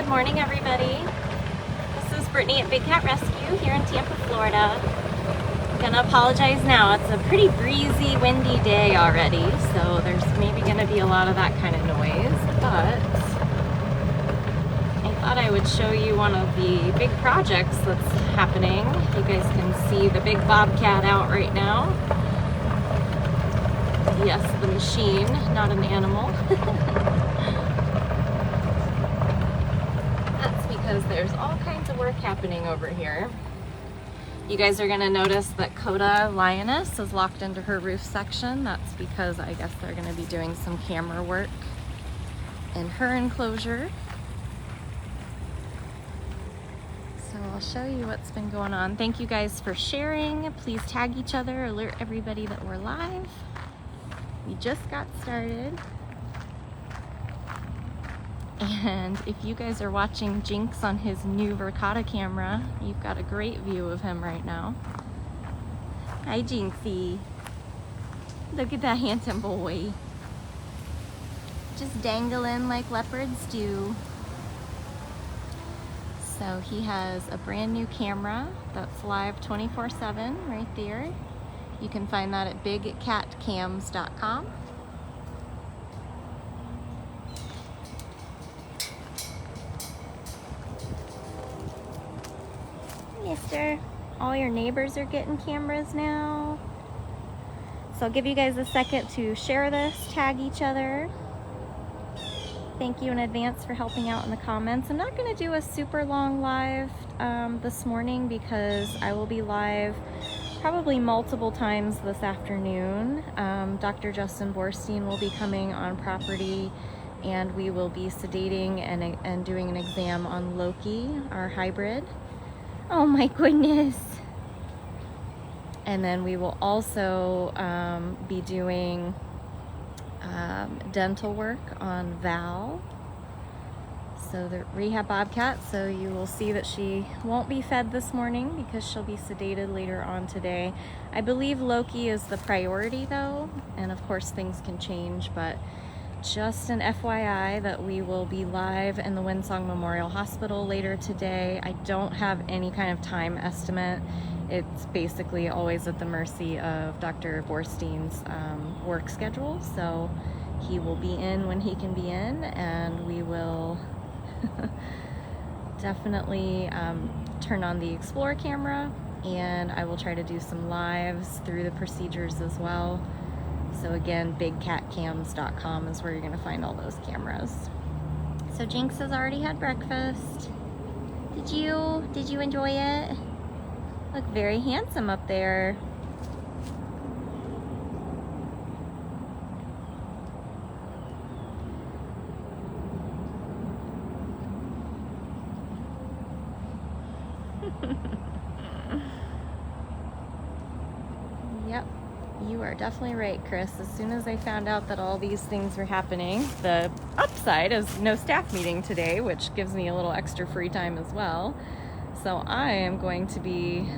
Good morning, everybody. This is Brittany at Big Cat Rescue here in Tampa, Florida. I'm gonna apologize now. It's a pretty breezy, windy day already, so there's maybe gonna be a lot of that kind of noise, but I thought I would show you one of the big projects that's happening. You guys can see the big Bobcat out right now. Yes, the machine, not an animal. Because there's all kinds of work happening over here. You guys are gonna notice that Coda Lioness is locked into her roof section. That's because I guess they're gonna be doing some camera work in her enclosure. So I'll show you what's been going on. Thank you guys for sharing. Please tag each other, alert everybody that we're live. We just got started. And if you guys are watching Jinx on his new Verkada camera, you've got a great view of him right now. Hi, Jinxie. Look at that handsome boy. Just dangling like leopards do. So he has a brand new camera that's live 24/7 right there. You can find that at bigcatcams.com. Mister, all your neighbors are getting cameras now. So I'll give you guys a second to share this, tag each other. Thank you in advance for helping out in the comments. I'm not going to do a super long live this morning because I will be live probably multiple times this afternoon. Dr. Justin Borstein will be coming on property and we will be sedating and doing an exam on Loki, our hybrid. Oh my goodness. And then we will also be doing dental work on Val. So the rehab Bobcat, so you will see that she won't be fed this morning because she'll be sedated later on today. I believe Loki is the priority though, and of course things can change, but just an FYI that we will be live in the Windsong Memorial Hospital later today. I don't have any kind of time estimate. It's basically always at the mercy of Dr. Borstein's work schedule. So he will be in when he can be in, and we will definitely turn on the Explore camera, and I will try to do some lives through the procedures as well. So again, bigcatcams.com is where you're gonna find all those cameras. So Jinx has already had breakfast. Did you enjoy it? Look very handsome up there. Yep. You are definitely right, Chris. As soon as I found out that all these things were happening, the upside is no staff meeting today, which gives me a little extra free time as well. So I am going to be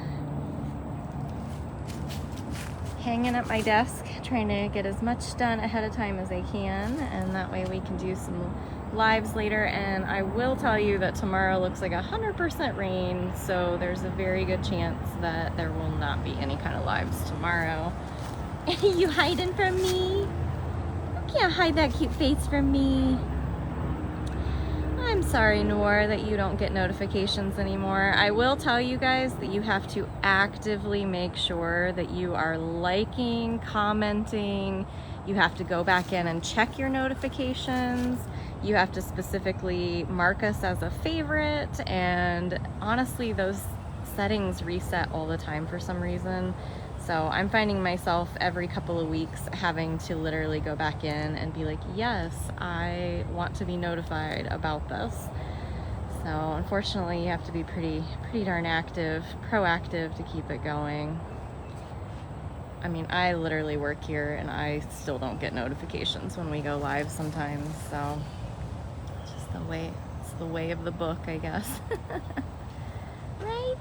hanging at my desk, trying to get as much done ahead of time as I can, and that way we can do some lives later. And I will tell you that tomorrow looks like 100% rain, so there's a very good chance that there will not be any kind of lives tomorrow. You hiding from me? You can't hide that cute face from me. I'm sorry, Noor, that you don't get notifications anymore. I will tell you guys that you have to actively make sure that you are liking, commenting. You have to go back in and check your notifications. You have to specifically mark us as a favorite, and honestly, those settings reset all the time for some reason. So I'm finding myself every couple of weeks having to literally go back in and be like, yes, I want to be notified about this. So unfortunately, you have to be pretty darn proactive to keep it going. I mean, I literally work here and I still don't get notifications when we go live sometimes. So it's just it's the way of the book, I guess. Right?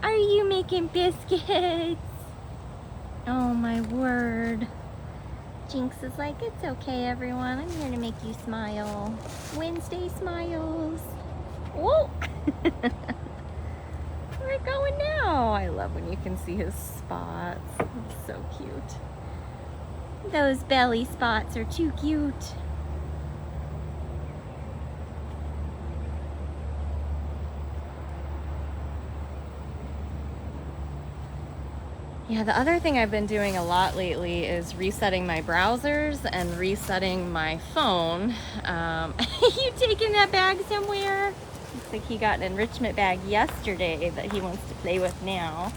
Are you making biscuits? Oh my word. Jinx is like, it's okay, everyone. I'm here to make you smile. Wednesday smiles. Whoa! Where are we going now? I love when you can see his spots. It's so cute. Those belly spots are too cute. Yeah, the other thing I've been doing a lot lately is resetting my browsers and resetting my phone. You taking that bag somewhere? Looks like he got an enrichment bag yesterday that he wants to play with now.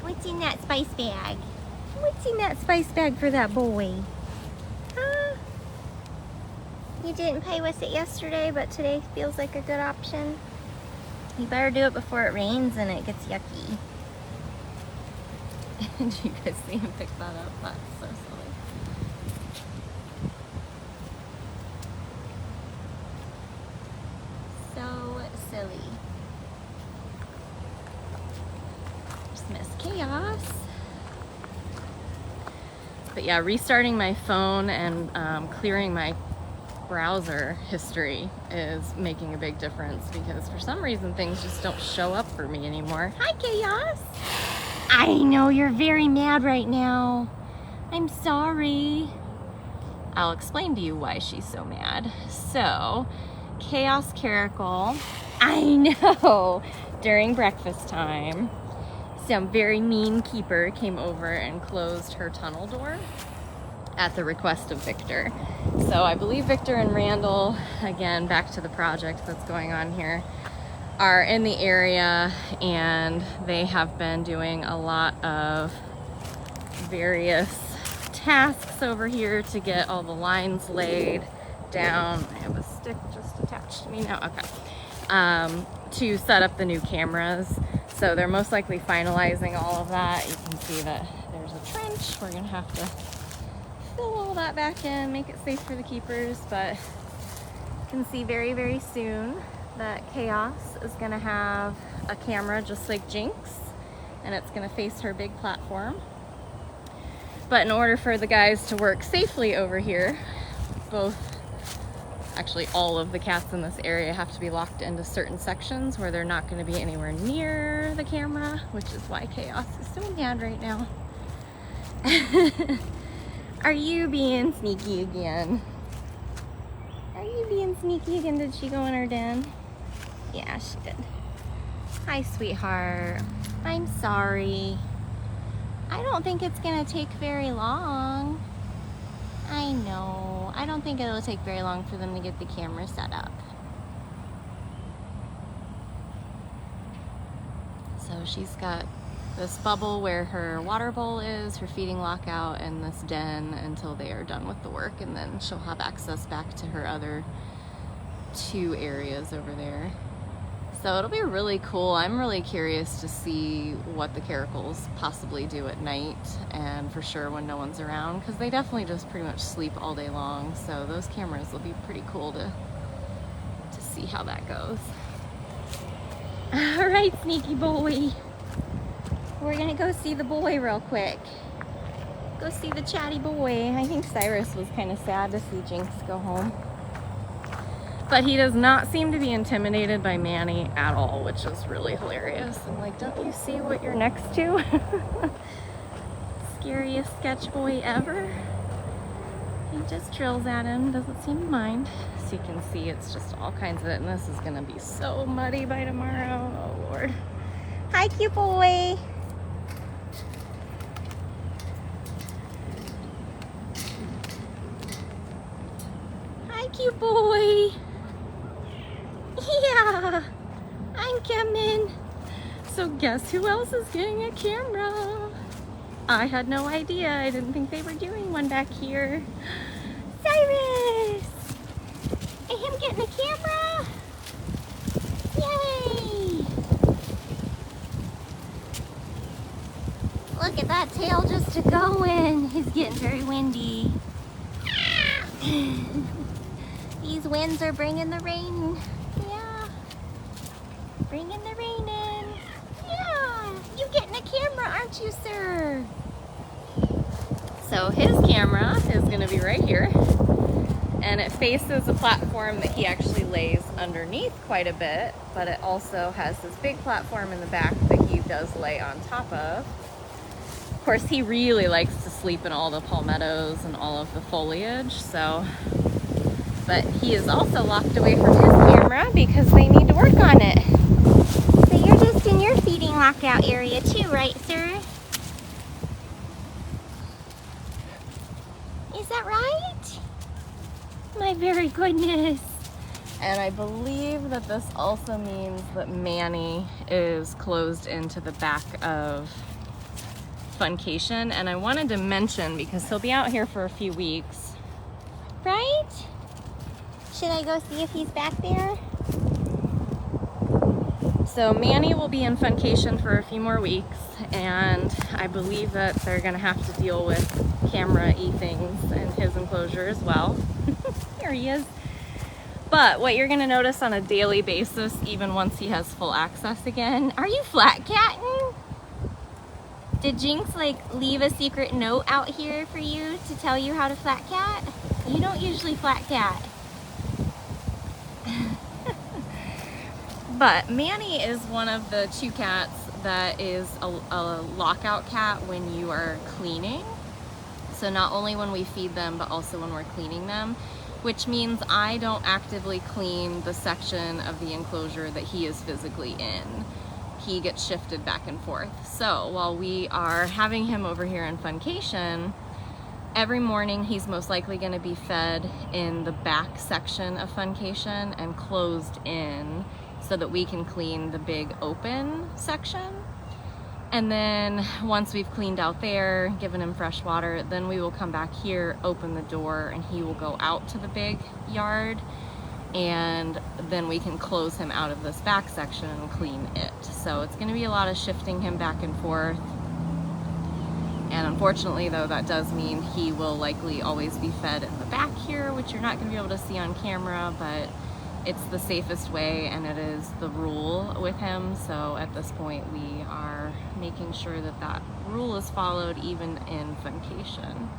What's in that spice bag? What's in that spice bag for that boy? Huh? You didn't play with it yesterday, but today feels like a good option. You better do it before it rains and it gets yucky. Did you guys see him pick that up? That's so silly. So silly. Just Miss Chaos. But yeah, restarting my phone and clearing my browser history is making a big difference because for some reason things just don't show up for me anymore. Hi, Chaos! I know you're very mad right now. I'm sorry. I'll explain to you why she's so mad. So, Chaos Caracal, I know, during breakfast time, some very mean keeper came over and closed her tunnel door at the request of Victor. So I believe Victor and Randall, again, back to the project that's going on here, are in the area and they have been doing a lot of various tasks over here to get all the lines laid down. I have a stick just attached to me now, okay. To set up the new cameras. So they're most likely finalizing all of that. You can see that there's a trench. We're gonna have to fill all that back in, make it safe for the keepers, but you can see very, very soon that Chaos is gonna have a camera just like Jinx, and it's gonna face her big platform. But in order for the guys to work safely over here, actually all of the cats in this area have to be locked into certain sections where they're not gonna be anywhere near the camera, which is why Chaos is so mad right now. Are you being sneaky again? Are you being sneaky again? Did she go in her den? Yeah, she did. Hi, sweetheart. I'm sorry. I don't think it's gonna take very long. I know. I don't think it'll take very long for them to get the camera set up. So she's got this bubble where her water bowl is, her feeding lockout, and this den until they are done with the work, and then she'll have access back to her other 2 areas over there. So it'll be really cool. I'm really curious to see what the Caracals possibly do at night, and for sure when no one's around, because they definitely just pretty much sleep all day long. So those cameras will be pretty cool to see how that goes. All right, sneaky boy. We're gonna go see the boy real quick. Go see the chatty boy. I think Cyrus was kind of sad to see Jinx go home. But he does not seem to be intimidated by Manny at all, which is really hilarious. I'm like, don't you see what you're next to? Scariest sketch boy ever. He just drills at him, doesn't seem to mind. So you can see it's just all kinds of it, and this is gonna be so muddy by tomorrow. Oh Lord. Hi, cute boy. Hi, cute boy. Yeah, I'm coming. So guess who else is getting a camera? I had no idea. I didn't think they were doing one back here. Cyrus! And him getting a camera? Yay! Look at that tail just a going. It's getting very windy. These winds are bringing the rain. Bringing the rain in. Yeah, you getting a camera, aren't you, sir? So his camera is going to be right here, and it faces a platform that he actually lays underneath quite a bit, but it also has this big platform in the back that he does lay on top of. Of course, he really likes to sleep in all the palmettos and all of the foliage, so, but he is also locked away from his camera because they need to work on it. So you're just in your feeding lockout area too, right, sir? Is that right? My very goodness. And I believe that this also means that Manny is closed into the back of Funcation. And I wanted to mention, because he'll be out here for a few weeks. Right? Should I go see if he's back there? So Manny will be in Funcation for a few more weeks, and I believe that they're gonna have to deal with camera-y things in his enclosure as well. Here he is. But what you're gonna notice on a daily basis, even once he has full access again, Are you flat catting? Did Jinx like leave a secret note out here for you to tell you how to flat cat? You don't usually flat cat. but Manny is one of the two cats that is a lockout cat when you are cleaning. So not only when we feed them, but also when we're cleaning them, which means I don't actively clean the section of the enclosure that he is physically in. He gets shifted back and forth. So while we are having him over here in Funcation, every morning he's most likely going to be fed in the back section of Funcation and closed in so that we can clean the big open section. And then once we've cleaned out there, given him fresh water, then we will come back here, open the door, and he will go out to the big yard, and then we can close him out of this back section and clean it. So it's gonna be a lot of shifting him back and forth. And unfortunately though, that does mean he will likely always be fed in the back here, which you're not gonna be able to see on camera, but it's the safest way and it is the rule with him. So at this point we are making sure that that rule is followed even in Funcation.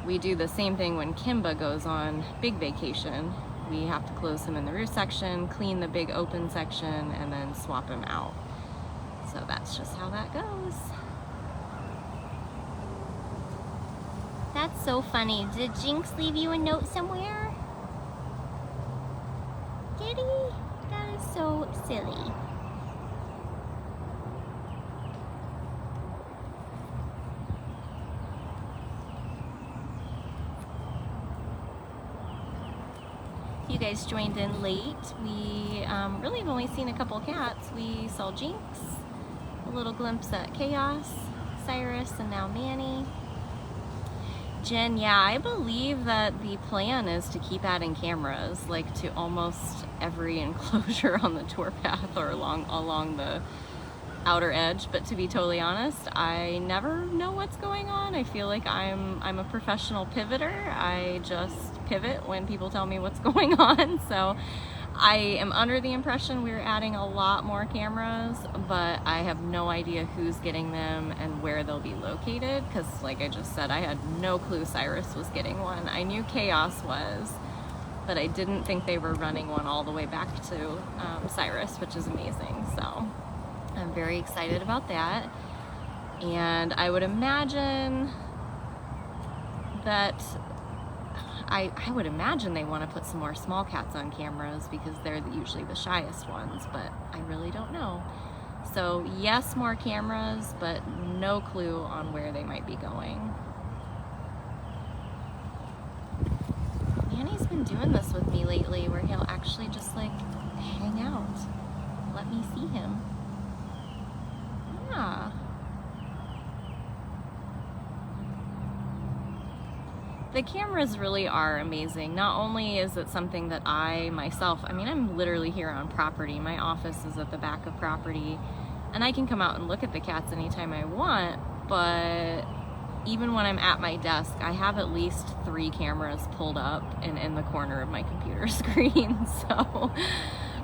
We do the same thing when Kimba goes on big vacation. We have to close him in the roof section, clean the big open section, and then swap him out. So that's just how that goes. That's so funny. Did Jinx leave you a note somewhere? Did he? That is so silly. You guys joined in late. We really have only seen a couple cats. We saw Jinx, a little glimpse at Chaos, Cyrus, and now Manny. Jen, yeah, I believe that the plan is to keep adding cameras, like to almost every enclosure on the tour path or along the outer edge. But to be totally honest, I never know what's going on. I feel like I'm a professional pivoter. I just pivot when people tell me what's going on. So I am under the impression we're adding a lot more cameras, but I have no idea who's getting them and where they'll be located, because like I just said, I had no clue Cyrus was getting one. I knew Chaos was, but I didn't think they were running one all the way back to Cyrus, which is amazing. So I'm very excited about that. And I would imagine that I would imagine they want to put some more small cats on cameras because they're usually the shyest ones, but I really don't know. So yes, more cameras, but no clue on where they might be going. Manny's been doing this with me lately where he'll actually just like hang out, let me see him. Yeah. The cameras really are amazing. Not only is it something that I myself, I mean, I'm literally here on property. My office is at the back of property and I can come out and look at the cats anytime I want, but even when I'm at my desk, I have at least 3 cameras pulled up and in the corner of my computer screen. So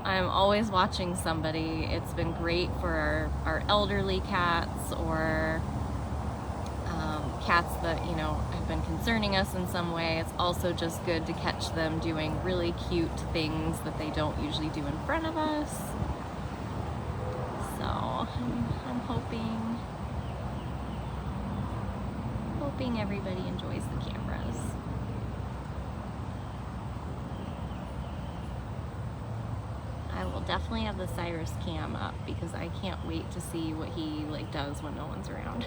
I'm always watching somebody. It's been great for our elderly cats or cats that, you know, have been concerning us in some way. It's also just good to catch them doing really cute things that they don't usually do in front of us. So I'm hoping everybody enjoys the cameras. I will definitely have the Cyrus cam up because I can't wait to see what he does when no one's around.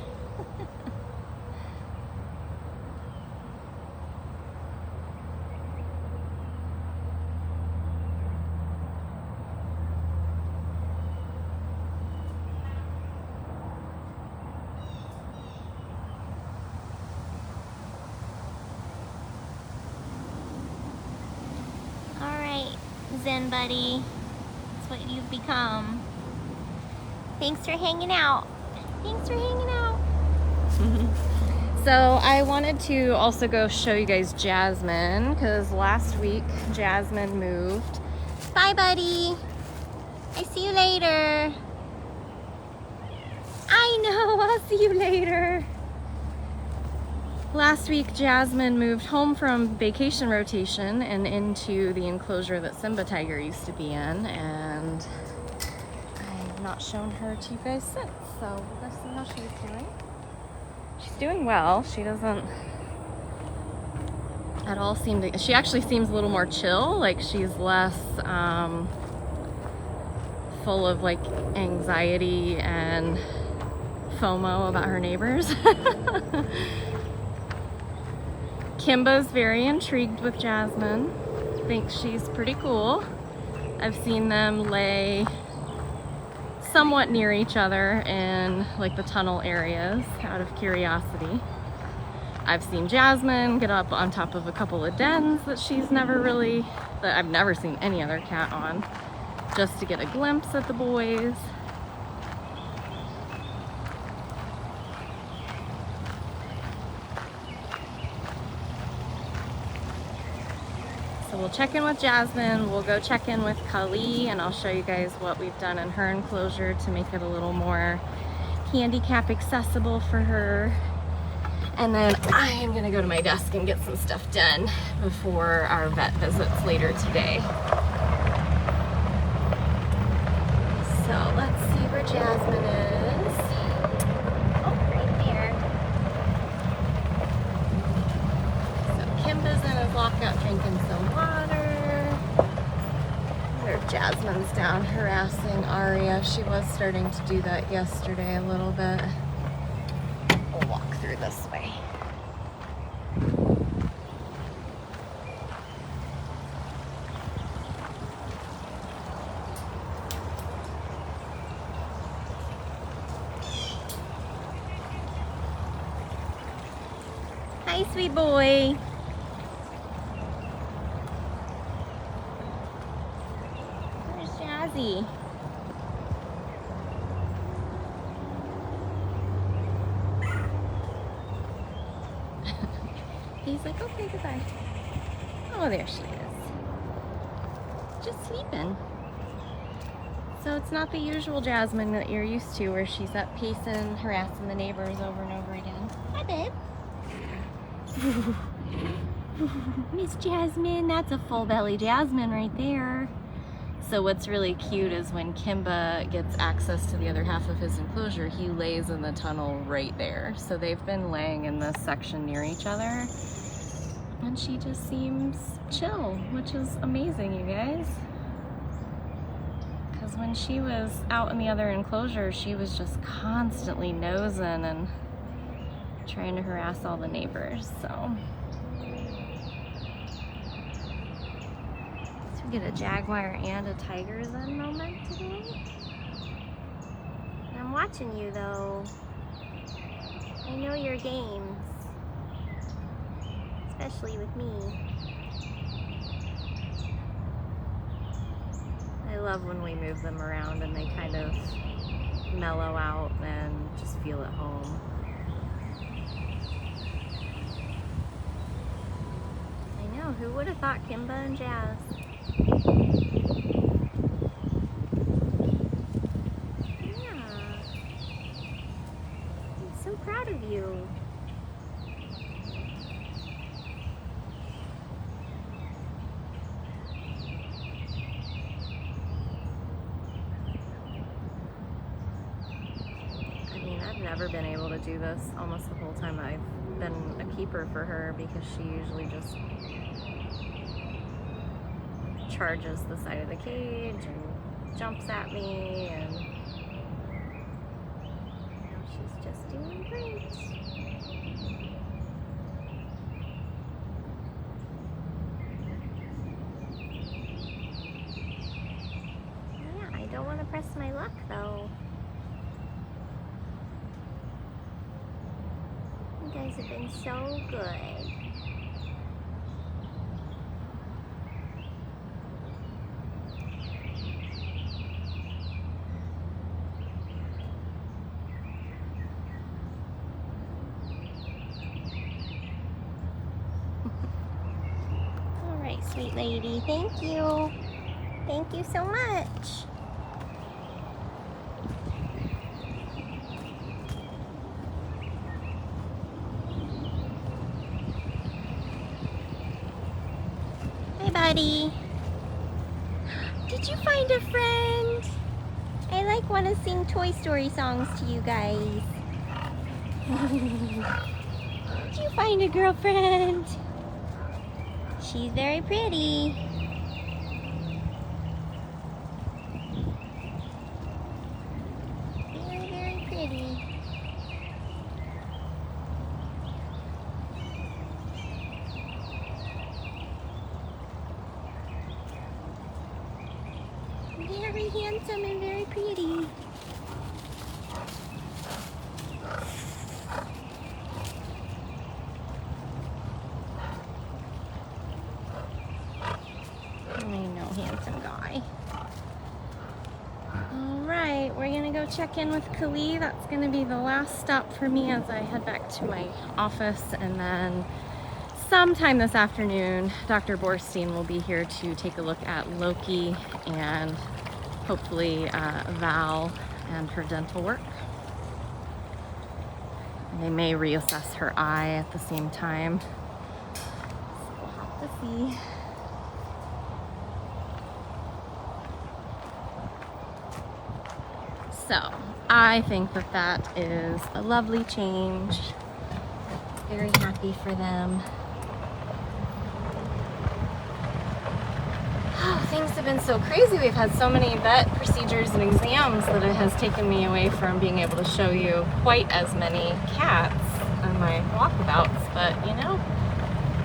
Zen buddy, that's what you've become. Thanks for hanging out. Thanks for hanging out. So I wanted to also go show you guys Jasmine because last week Jasmine moved. Bye buddy. I see you later. I know, I'll see you later. Last week, Jasmine moved home from vacation rotation and into the enclosure that Simba Tiger used to be in, and I've not shown her to you guys since, so we'll go see how she's doing. She's doing well. She doesn't at all seem to, she actually seems a little more chill, like she's less full of like anxiety and FOMO about her neighbors. Kimba's very intrigued with Jasmine, thinks she's pretty cool. I've seen them lay somewhat near each other in like the tunnel areas out of curiosity. I've seen Jasmine get up on top of a couple of dens that I've never seen any other cat on, just to get a glimpse at the boys. We'll check in with Jasmine, we'll go check in with Kalee, and I'll show you guys what we've done in her enclosure to make it a little more handicap accessible for her. And then I am gonna go to my desk and get some stuff done before our vet visits later today. So let's see where Jasmine is. Oh, right there. So Kimba's in his lockout drinking some water. There, Jasmine's down harassing Aria. She was starting to do that yesterday a little bit. We'll walk through this way. Hi, sweet boy. Where's Jazzy? He's like, okay, goodbye. Oh, there she is. Just sleeping. So it's not the usual Jasmine that you're used to, where she's up pacing, harassing the neighbors over and over again. Hi, babe. Miss Jasmine, that's a full belly Jasmine right there. So what's really cute is when Kimba gets access to the other half of his enclosure, he lays in the tunnel right there. So they've been laying in this section near each other, and she just seems chill, which is amazing, you guys. Because when she was out in the other enclosure, she was just constantly nosing and trying to harass all the neighbors. So we get a Jaguar and a Tiger Zen moment today. I'm watching you though. I know your games, especially with me. I love when we move them around and they kind of mellow out and just feel at home. I know, who would have thought Kimba and Jazz? Yeah. I'm so proud of you. never been able to do this almost the whole time I've been a keeper for her, because she usually just charges the side of the cage and jumps at me, and now she's just doing great. Yeah, I don't want to press my luck though. You guys have been so good. All right, sweet lady, thank you. Thank you so much. Hi, buddy. Did you find a friend? I want to sing Toy Story songs to you guys. Did you find a girlfriend? She's very pretty. Very, very pretty. Very handsome and very pretty. I know, handsome guy. Alright, we're gonna go check in with Kalee. That's gonna be the last stop for me as I head back to my office, and then sometime this afternoon, Dr. Borstein will be here to take a look at Loki and hopefully Val and her dental work. And they may reassess her eye at the same time. So we'll have to see. So I think that that is a lovely change. Very happy for them. Oh, things have been so crazy. We've had so many vet procedures and exams that it has taken me away from being able to show you quite as many cats on my walkabouts. But you know,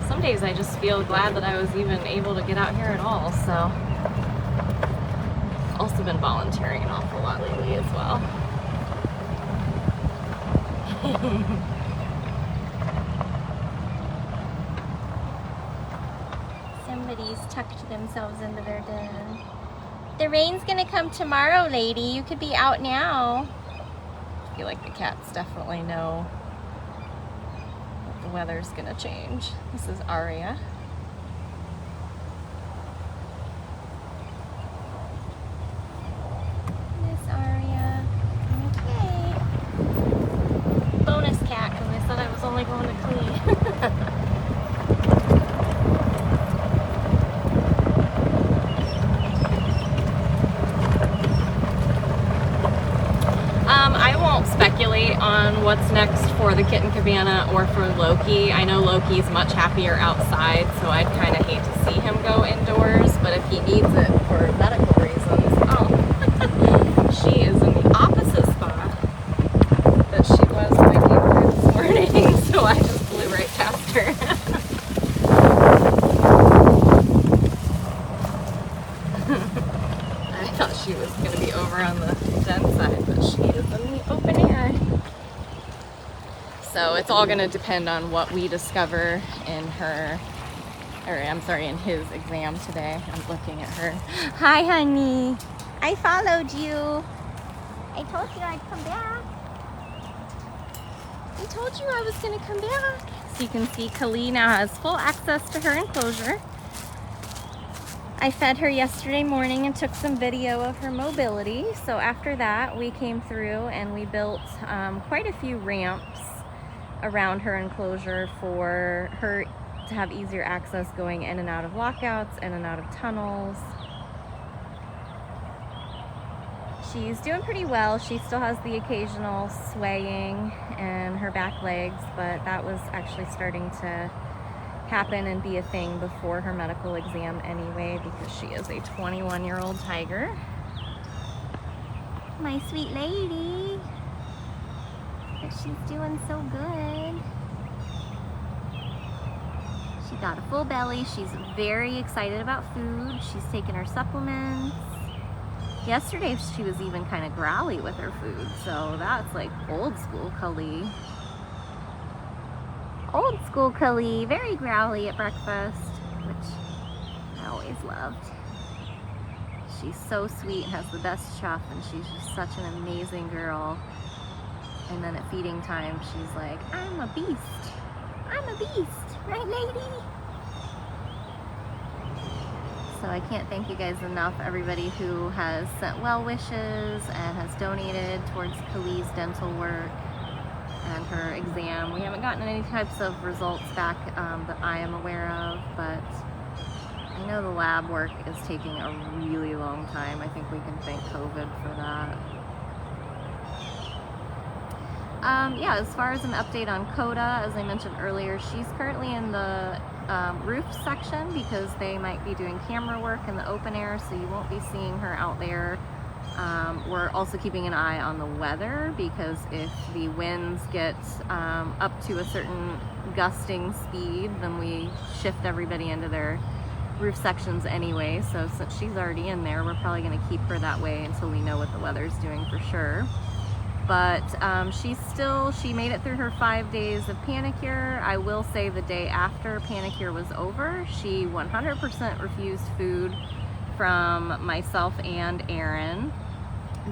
some days I just feel glad that I was even able to get out here at all. So also been volunteering an awful lot lately as well. Somebody's tucked themselves into their den. The rain's gonna come tomorrow, lady. You could be out now. I feel like the cats definitely know that the weather's gonna change. This is Aria. Miss Aria. Okay. Bonus cat, because I said I was only going to Kalee. I won't speculate on what's next for the kitten cabana or for Loki. I know Loki's much happier outside, so I'd kind of hate to see him go indoors, but if he needs it for medical reasons, oh, she is in the opposite spot that she was when I came here this morning, so I just flew right past her. I thought she was going to be over on the den side, but she is in the open air. So it's all going to depend on what we discover in in his exam today. I'm looking at her. Hi, honey. I followed you. I told you I'd come back. I told you I was going to come back. So you can see Kalee now has full access to her enclosure. I fed her yesterday morning and took some video of her mobility. So after that, we came through and we built quite a few ramps around her enclosure for her to have easier access going in and out of lockouts, in and out of tunnels. she's doing pretty well. She still has the occasional swaying in her back legs, but that was actually starting to happen and be a thing before her medical exam anyway, because she is a 21-year-old tiger. My sweet lady. But she's doing so good. She got a full belly. She's very excited about food. She's taking her supplements. Yesterday she was even kind of growly with her food, so that's like old school Kalee. Old school Kalee, very growly at breakfast, which I always loved. She's so sweet, has the best chuff, and she's just such an amazing girl. And then at feeding time, she's like, I'm a beast. I'm a beast, right lady? So I can't thank you guys enough, everybody who has sent well wishes and has donated towards Kalee's dental work and her exam. We haven't gotten any types of results back that I am aware of, but I know the lab work is taking a really long time. I think we can thank COVID for that. Yeah, as far as an update on Coda, as I mentioned earlier, she's currently in the roof section because they might be doing camera work in the open air, so you won't be seeing her out there. We're also keeping an eye on the weather, because if the winds get up to a certain gusting speed, then we shift everybody into their roof sections anyway. So since she's already in there, we're probably going to keep her that way until we know what the weather's doing for sure. But she made it through her 5 days of panicure. I will say the day after panicure was over, she 100% refused food from myself and Aaron.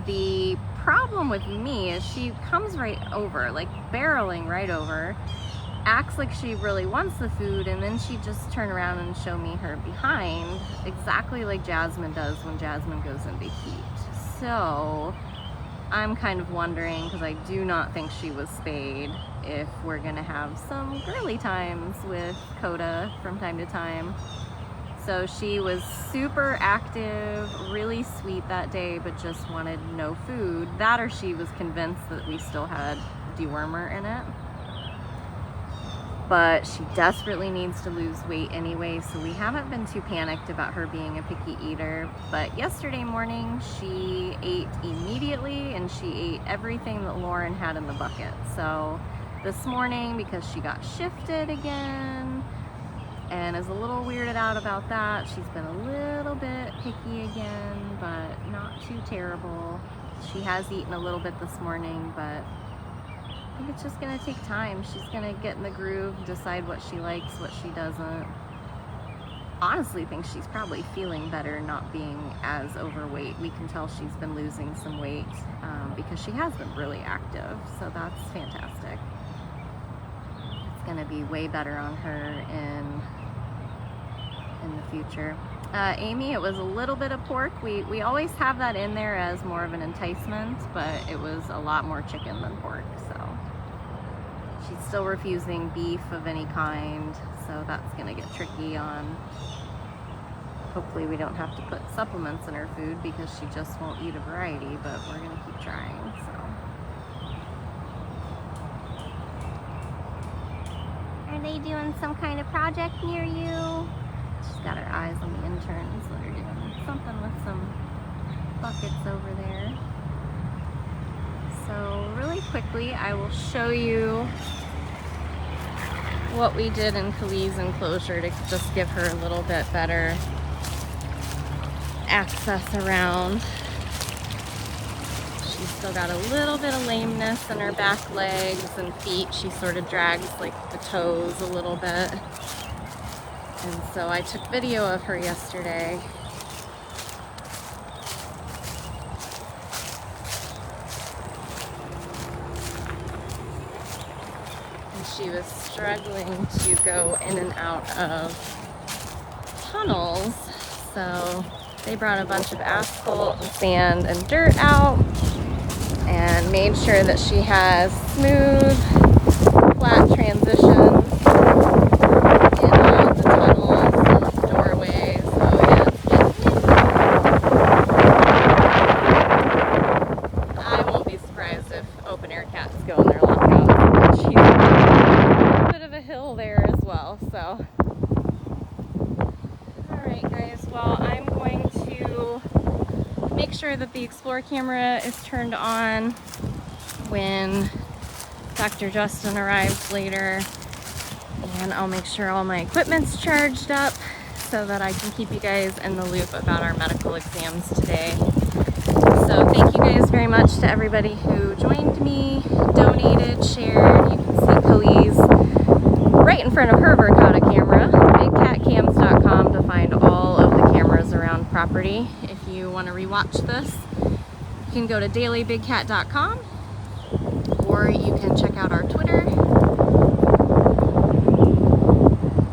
The problem with me is she comes right over, like barreling right over, acts like she really wants the food, and then she just turn around and show me her behind, exactly like Jasmine does when Jasmine goes into heat. So I'm kind of wondering, because I do not think she was spayed, if we're gonna have some girly times with Coda from time to time. So she was super active, really sweet that day, but just wanted no food. That, or she was convinced that we still had dewormer in it. But she desperately needs to lose weight anyway, so we haven't been too panicked about her being a picky eater. But yesterday morning, she ate immediately, and she ate everything that Lauren had in the bucket. So this morning, because she got shifted again, and is a little weirded out about that, she's been a little bit picky again, but not too terrible. She has eaten a little bit this morning, but I think it's just gonna take time. She's gonna get in the groove, decide what she likes, what she doesn't. Honestly think she's probably feeling better not being as overweight. We can tell she's been losing some weight because she has been really active, so that's fantastic. It's gonna be way better on her in the future. Amy, it was a little bit of pork. We always have that in there as more of an enticement, but it was a lot more chicken than pork, so. She's still refusing beef of any kind, so that's gonna get tricky on. Hopefully we don't have to put supplements in her food because she just won't eat a variety, but we're gonna keep trying, so. Are they doing some kind of project near you? She's got her eyes on the interns that are doing something with some buckets over there. So really quickly, I will show you what we did in Kalee's enclosure to just give her a little bit better access around. She's still got a little bit of lameness in her back legs and feet. She sort of drags like the toes a little bit. And so I took video of her yesterday. And she was struggling to go in and out of tunnels. So they brought a bunch of asphalt, sand, and dirt out and made sure that she has smooth, flat transitions in all the tunnels and doorways. So yeah, it's getting open air cats go in their lockouts. She's a bit of a hill there as well, so. Alright guys, well I'm going to make sure that the Explore camera is turned on when Dr. Justin arrives later, and I'll make sure all my equipment's charged up so that I can keep you guys in the loop about our medical exams today. So thank you guys very much to everybody who joined me, donated, shared. You can see Kalee's right in front of her Verkada camera, bigcatcams.com, to find all of the cameras around property. If you want to rewatch this, you can go to dailybigcat.com, or you can check out our Twitter.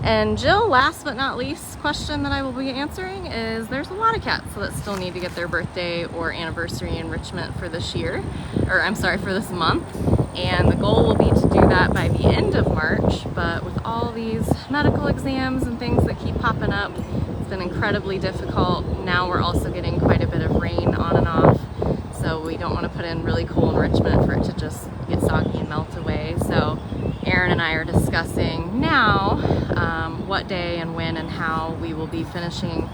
And Jill, last but not least, question that I will be answering is there's a lot of cats that still need to get their birthday or anniversary enrichment for this year, or I'm sorry, for this month. And the goal will be to do that by the end of March, but with all these medical exams and things that keep popping up, it's been incredibly difficult. Now we're also getting quite a bit of rain on and off, so we don't want to put in really cool enrichment for it to just get soggy and melt away. So Aaron and I are discussing now what day and when and how we will be finishing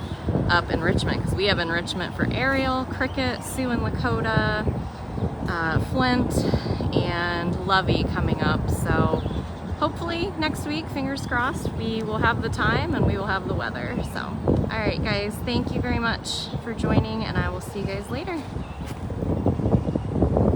up enrichment, because we have enrichment for Ariel, Cricket, Sue and Lakota, Flint, and Lovey coming up. So hopefully next week, fingers crossed, we will have the time and we will have the weather. So, all right guys, thank you very much for joining, and I will see you guys later.